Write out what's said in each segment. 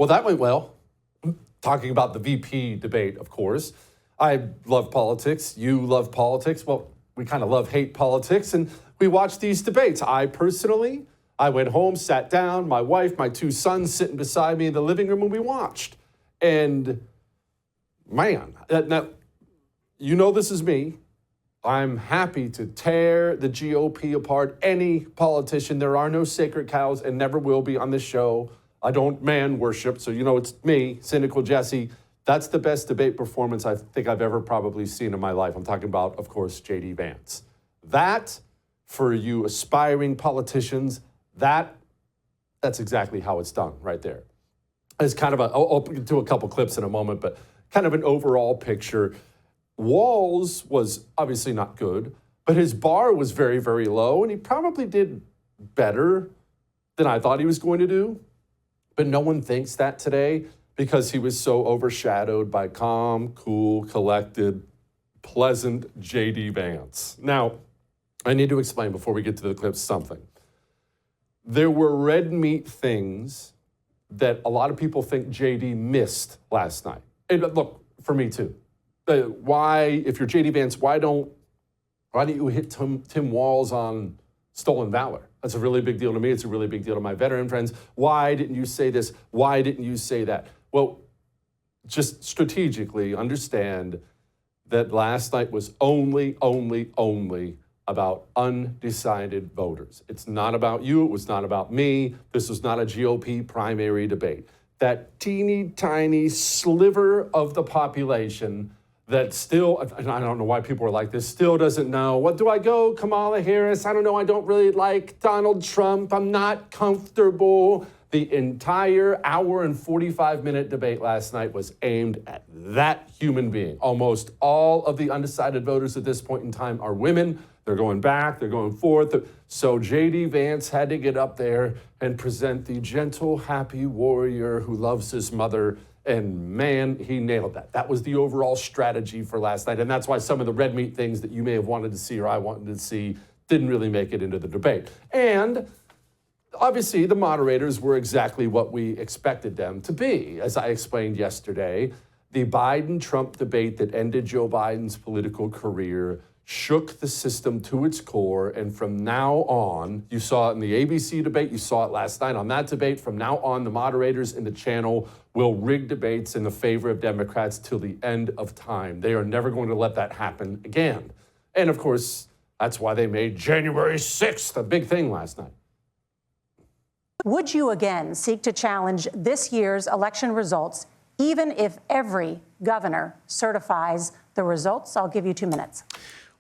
Well, that went well. Talking about the VP debate, of course. I love politics. You love politics. Well, we kind of love-hate politics, and we watch these debates. I went home, sat down, my wife, my two sons sitting beside me in the living room, and we watched. And man, now, you know this is me. I'm happy to tear the GOP apart. Any politician, there are no sacred cows and never will be on this show. I don't man worship, so you know it's me, Cynical Jesse. That's the best debate performance I think I've ever probably seen in my life. I'm talking about, of course, J.D. Vance. That, for you aspiring politicians, that's exactly how it's done right there. It's kind of I'll do a couple clips in a moment, but kind of an overall picture. Walz was obviously not good, but his bar was very, very low, and he probably did better than I thought he was going to do. But no one thinks that today because he was so overshadowed by calm, cool, collected, pleasant J.D. Vance. Now, I need to explain before we get to the clips something. There were red meat things that a lot of people think J.D. missed last night. And look, for me too. Why, if you're J.D. Vance, why don't you hit Tim Walz on stolen valor? That's a really big deal to me. It's a really big deal to my veteran friends. Why didn't you say this? Why didn't you say that? Well, just strategically understand that last night was only about undecided voters. It's not about you. It was not about me. This was not a GOP primary debate. That teeny tiny sliver of the population that still, and I don't know why people are like this, still doesn't know, what do I go, Kamala Harris? I don't know, I don't really like Donald Trump. I'm not comfortable. The entire hour and 45-minute debate last night was aimed at that human being. Almost all of the undecided voters at this point in time are women. They're going back, they're going forth. So J.D. Vance had to get up there and present the gentle, happy warrior who loves his mother. And man, he nailed that. That was the overall strategy for last night. And that's why some of the red meat things that you may have wanted to see or I wanted to see didn't really make it into the debate. And obviously, the moderators were exactly what we expected them to be. As I explained yesterday, the Biden-Trump debate that ended Joe Biden's political career shook the system to its core, and from now on, you saw it in the ABC debate, you saw it last night on that debate, from now on, the moderators in the channel will rig debates in the favor of Democrats till the end of time. They are never going to let that happen again. And of course, that's why they made January 6th a big thing last night. Would you again seek to challenge this year's election results, even if every governor certifies the results? I'll give you 2 minutes.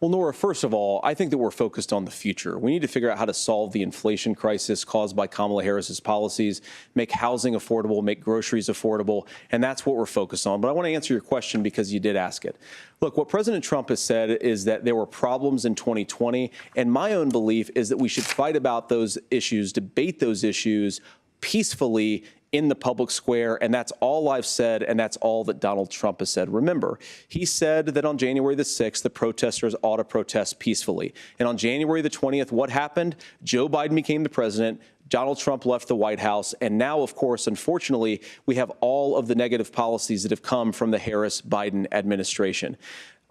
Well, Nora, first of all, I think that we're focused on the future. We need to figure out how to solve the inflation crisis caused by Kamala Harris's policies, make housing affordable, make groceries affordable, and that's what we're focused on. But I want to answer your question because you did ask it. Look, what President Trump has said is that there were problems in 2020, and my own belief is that we should fight about those issues, debate those issues peacefully in the public square, and that's all I've said, and that's all that Donald Trump has said. Remember, he said that on January the 6th, the protesters ought to protest peacefully. And on January the 20th, what happened? Joe Biden became the president, Donald Trump left the White House, and now, of course, unfortunately, we have all of the negative policies that have come from the Harris-Biden administration.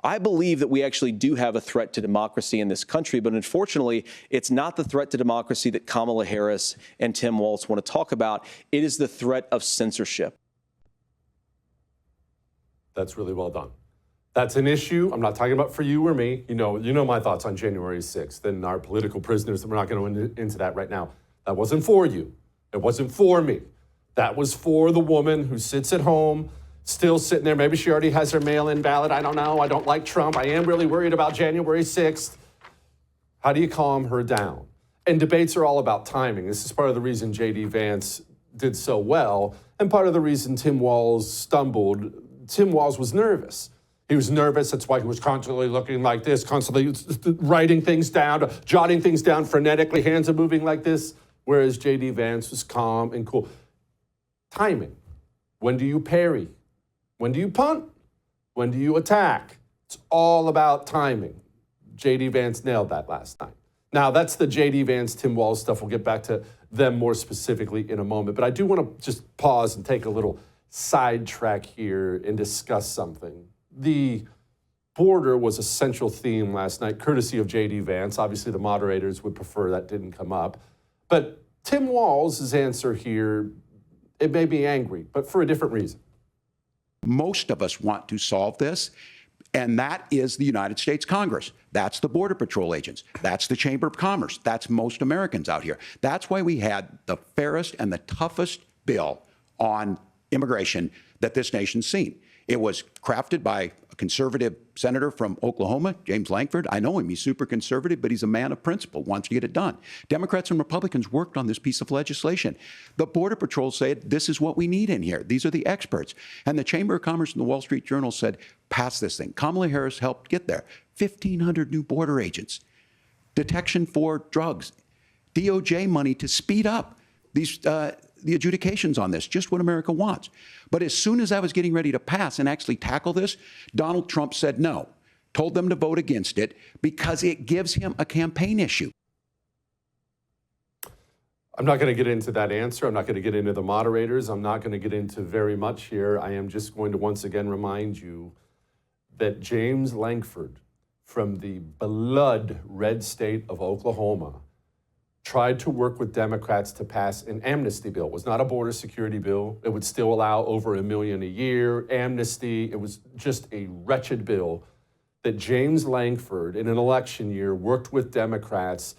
I believe that we actually do have a threat to democracy in this country, but unfortunately, it's not the threat to democracy that Kamala Harris and Tim Walz want to talk about. It is the threat of censorship. That's really well done. That's an issue. I'm not talking about for you or me. You know my thoughts on January 6th and our political prisoners. We're not going to go into that right now. That wasn't for you. It wasn't for me. That was for the woman who sits at home, still sitting there. Maybe she already has her mail-in ballot. I don't know. I don't like Trump. I am really worried about January 6th. How do you calm her down? And debates are all about timing. This is part of the reason J.D. Vance did so well, and part of the reason Tim Walz stumbled. Tim Walz was nervous. He was nervous. That's why he was constantly looking like this, constantly writing things down, jotting things down frenetically, hands are moving like this, whereas J.D. Vance was calm and cool. Timing. When do you parry? When do you punt? When do you attack? It's all about timing. J.D. Vance nailed that last night. Now, that's the J.D. Vance, Tim Walz stuff. We'll get back to them more specifically in a moment. But I do want to just pause and take a little sidetrack here and discuss something. The border was a central theme last night, courtesy of J.D. Vance. Obviously, the moderators would prefer that didn't come up. But Tim Walz's answer here, it made me angry, but for a different reason. Most of us want to solve this, and that is the United States Congress. That's the Border Patrol agents. That's the Chamber of Commerce. That's most Americans out here. That's why we had the fairest and the toughest bill on immigration that this nation's seen. It was crafted by a conservative senator from Oklahoma, James Lankford. I know him. He's super conservative, but he's a man of principle, wants to get it done. Democrats and Republicans worked on this piece of legislation. The Border Patrol said, this is what we need in here. These are the experts. And the Chamber of Commerce and the Wall Street Journal said, pass this thing. Kamala Harris helped get there. 1,500 new border agents, detection for drugs, DOJ money to speed up these the adjudications on this, just what America wants. But as soon as I was getting ready to pass and actually tackle this, Donald Trump said no, told them to vote against it because it gives him a campaign issue. I'm not going to get into that answer. I'm not going to get into the moderators. I'm not going to get into very much here. I am just going to once again remind you that James Lankford from the blood red state of Oklahoma tried to work with Democrats to pass an amnesty bill. It was not a border security bill. It would still allow over $1 million a year, amnesty. It was just a wretched bill that James Lankford, in an election year, worked with Democrats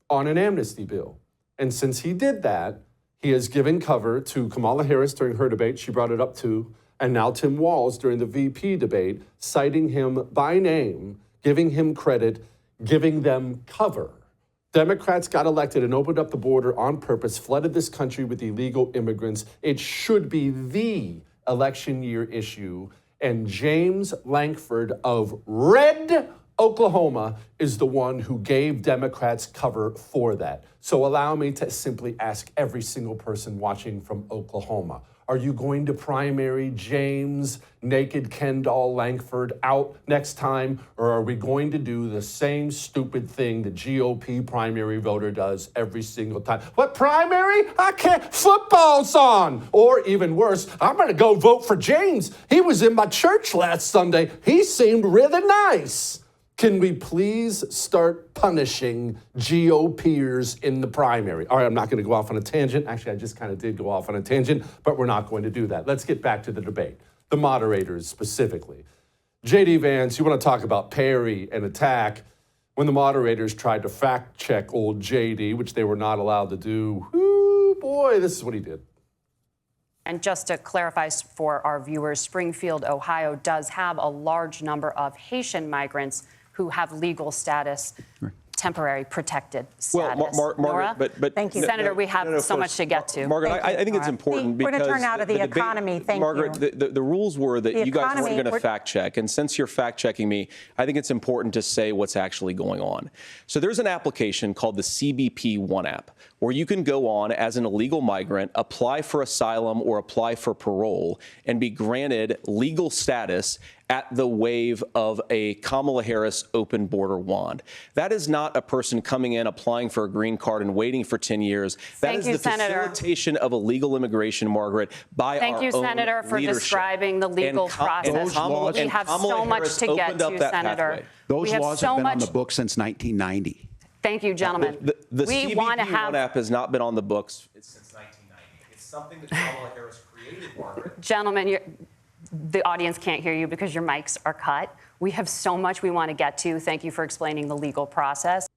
on an amnesty bill. And since he did that, he has given cover to Kamala Harris during her debate. She brought it up too. And now Tim Walz during the VP debate, citing him by name, giving him credit, giving them cover. Democrats got elected and opened up the border on purpose, flooded this country with illegal immigrants. It should be the election year issue. And James Lankford of red Oklahoma is the one who gave Democrats cover for that. So allow me to simply ask every single person watching from Oklahoma, are you going to primary James Naked Ken doll Lankford out next time? Or are we going to do the same stupid thing the GOP primary voter does every single time? What primary? I can't, football's on. Or even worse, I'm going to go vote for James. He was in my church last Sunday. He seemed really nice. Can we please start punishing GOPers in the primary? All right, I'm not going to go off on a tangent. Actually, I just kind of did go off on a tangent, but we're not going to do that. Let's get back to the debate, the moderators specifically. J.D. Vance, you want to talk about parry and attack. When the moderators tried to fact check old J.D., which they were not allowed to do, whoo, boy, this is what he did. And just to clarify for our viewers, Springfield, Ohio does have a large number of Haitian migrants who have legal status, temporary protected status. Well, Margaret, but thank you, Senator. We have so much to get to. Margaret, I think it's important because we're going to turn out of the economy. Thank you, Margaret. The rules were that you guys weren't going to fact check, and since you're fact checking me, I think it's important to say what's actually going on. So there's an application called the CBP One app, where you can go on as an illegal migrant, apply for asylum or apply for parole, and be granted legal status at the wave of a Kamala Harris open border wand. That is not a person coming in, applying for a green card and waiting for 10 years. That is the facilitation of illegal immigration, Margaret, by our own leadership. Thank you, Senator, for describing the legal process. We have so much to get to, Senator. Those laws have been on the books since 1990. Thank you, gentlemen. The CBP One app has not been on the books since 1990. It's something that Kamala Harris created, Margaret. Gentlemen, the audience can't hear you because your mics are cut. We have so much we want to get to. Thank you for explaining the legal process.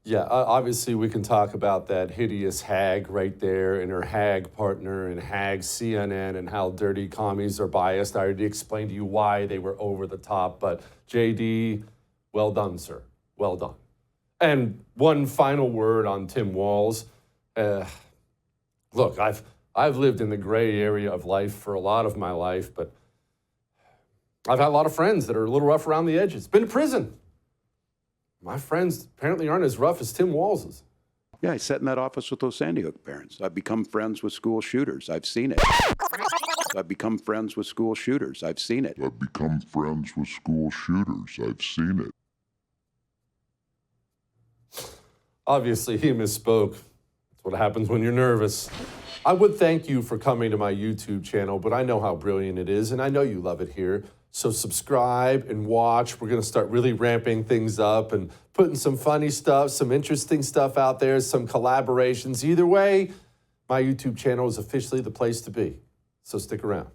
Yeah, obviously we can talk about that hideous hag right there and her hag partner and hag CNN and how dirty commies are biased. I already explained to you why they were over the top, but JD, well done, sir. Well done. And one final word on Tim Walz. Look, I've lived in the gray area of life for a lot of my life, but I've had a lot of friends that are a little rough around the edges. Been to prison. My friends apparently aren't as rough as Tim Walz's. Yeah, I sat in that office with those Sandy Hook parents. I've become friends with school shooters. I've seen it. I've become friends with school shooters. I've seen it. I've become friends with school shooters. I've seen it. Obviously, he misspoke. That's what happens when you're nervous. I would thank you for coming to my YouTube channel, but I know how brilliant it is, and I know you love it here. So subscribe and watch. We're going to start really ramping things up and putting some funny stuff, some interesting stuff out there, some collaborations. Either way, my YouTube channel is officially the place to be. So stick around.